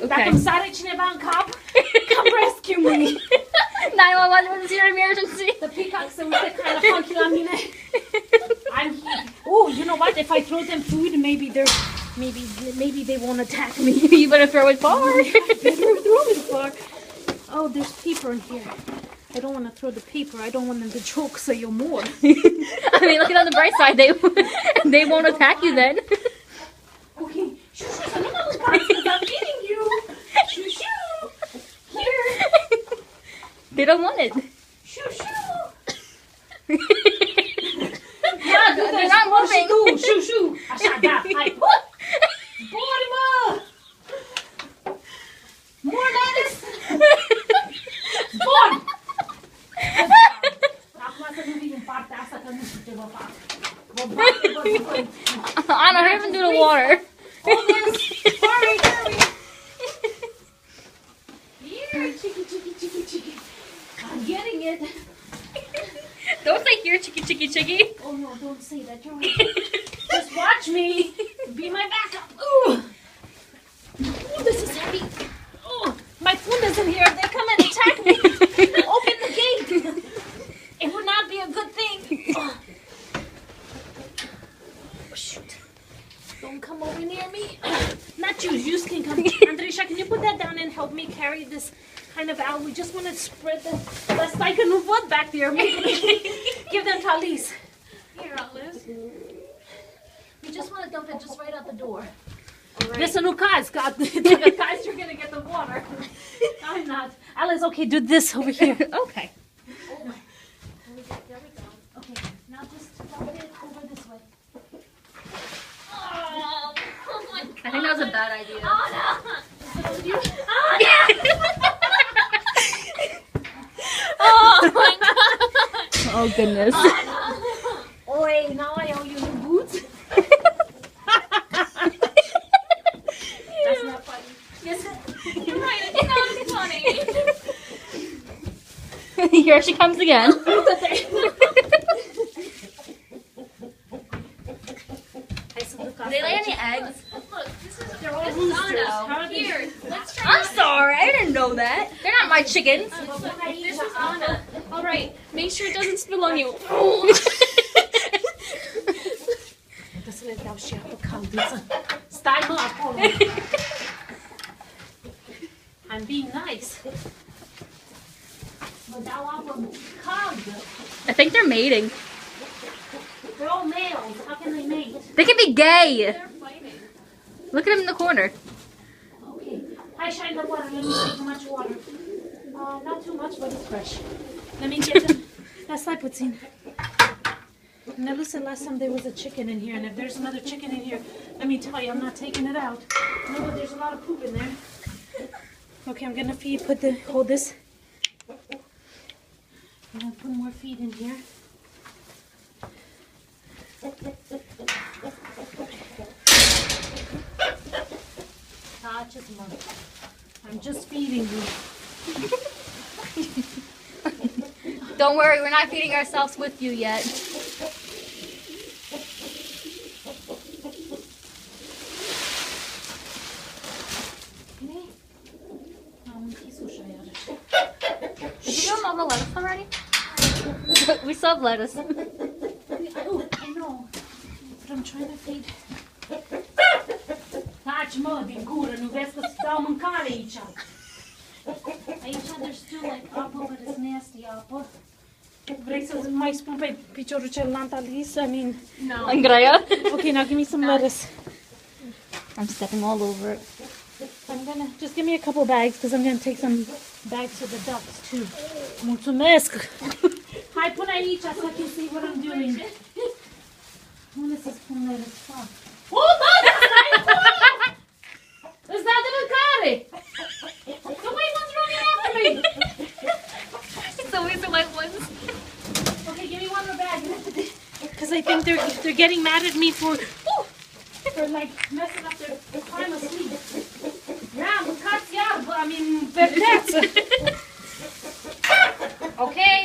Dacă îmi sare cineva în cap, come rescue me. 911 was your emergency. The peacock se uită kind of funky la mine. Oh, you know what? If I throw them food, maybe they won't attack me. You better throw it far. Better throw it far. Oh, there's paper in here. I don't want to throw the paper. I don't want them to choke so you're more. I mean, look at it on the bright side. They won't attack you then. Okay. Shoo, shoo, so I'm eating you. Shoo, shoo. Here. They don't want it. Shoo, shoo. They're not moving. Shoo, shoo. Așa, da. Hai. Zbori, mă. More lettuce. Zbori. Acum să nu vin în partea asta, că nu știu ce vă fac. Vă bate, vă. Anna, hurry up and do the water. Hold this. Hurry, hurry. Here, chicky. I'm getting it. Don't say here, chicky. Oh no, don't say that. You're right. Just watch me. Be my backup. Ooh. Ooh, this is heavy. Oh, my phone isn't here. They come and attack me. Open the gate. It would not be a good thing. Oh, shoot. Don't come over near me. Not you. You can come. Andreisha, can you put that down and help me carry this kind of out? We just want to spread the spike and what back there. Give them talis. Here, Alice. We just want to dump it just right out the door. Right. Listen, Ukaz, God, guys, you're going to get the water. I'm not. Alice, okay, do this over here. Okay. Oh my. There we go. Okay, now just dump it over this way. Oh my God. I think that was a bad idea. Oh no. Is it you? Oh my God. Oh goodness. Oh, no. Wait, now I owe you new boots. That's not funny. Yes, you're right. It's not funny. Here she comes again. They lay any eggs? Look, They're all roosters. How are they? here. Let's try. I'm sorry, I didn't know that. They're not my chickens. This is Anna. All right, make sure it doesn't spill on you. Să le dau și apă caldă. Stai mă acolo. I'm being nice. Vă dau apă caldă. I think they're mating. They're all males. How can they mate? They can be gay. They're fighting. Look at him in the corner. Okay. I shine the water. Let me take too much water. Not too much, but it's fresh. Let me get them. Stai puțin. Now listen, last time there was a chicken in here, and if there's another chicken in here, let me tell you, I'm not taking it out. No, but there's a lot of poop in there. Okay, I'm gonna hold this. I'm gonna put more feed in here. Touches mom. I'm just feeding you. Don't worry, we're not feeding ourselves with you yet. Did you know all the lettuce already? We still have lettuce. Oh, I know. But I'm trying to feed. Taci, mă, din gură, nu vezi că îți dau mâncare aici. Aici there's still like apă, but it's nasty apă. Vrei să mai spun pe piciorul celălalt, Alice? I mean... No. Andrea? Okay, now give me some lettuce. I'm stepping all over it. I'm gonna... Just give me a couple bags, because I'm gonna take some bags to the ducks, too. Mulțumesc! Hai, pune aici, so I can see what I'm doing. Unde să spun lettuce? Oh, da, stai acolo! Îți dau de mâncare! So wait, what's running after me? It's always the white ones. Okay, give me one more bag. Because I think they're getting mad at me for like messing up their time of sleep. Yeah, mâncați iarbă, I mean, verdeață. Okay,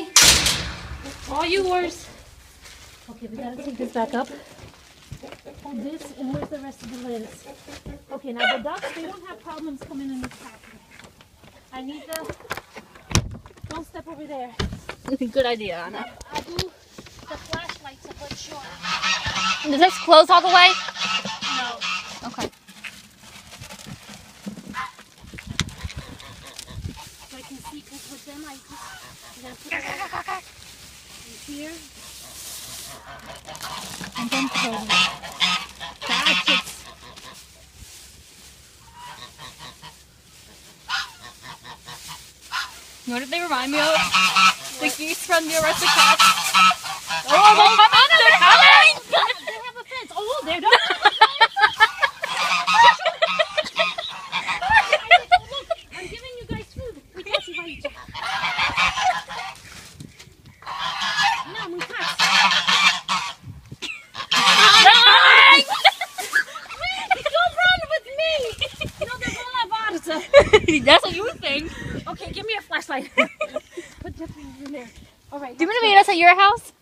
all yours. Okay, we gotta take this back up. Oh, this, and where's the rest of the lids? Okay, now the ducks, they don't have problems coming in this package. I need the... Don't step over there. Good idea, Anna. I'll do the flashlights a bit short. Does this close all the way? No. Okay. So I can see, because with them, I'm going to put it here. And then close it. That's it. You know what they remind me of? The geese from the Aristocats. Oh, they're coming! They're coming! They have a fence. Oh, they're done. I'm giving you guys food. No, muchachos. Don't run with me. No, they're gonna have That's what you would think. Okay, give me a flashlight. Put the things in there. All right. Do you want to meet us at your house?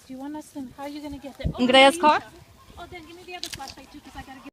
Do you want us to? How are you gonna get there? In Grea's car? Oh, then give me the other flashlight too, because I gotta get.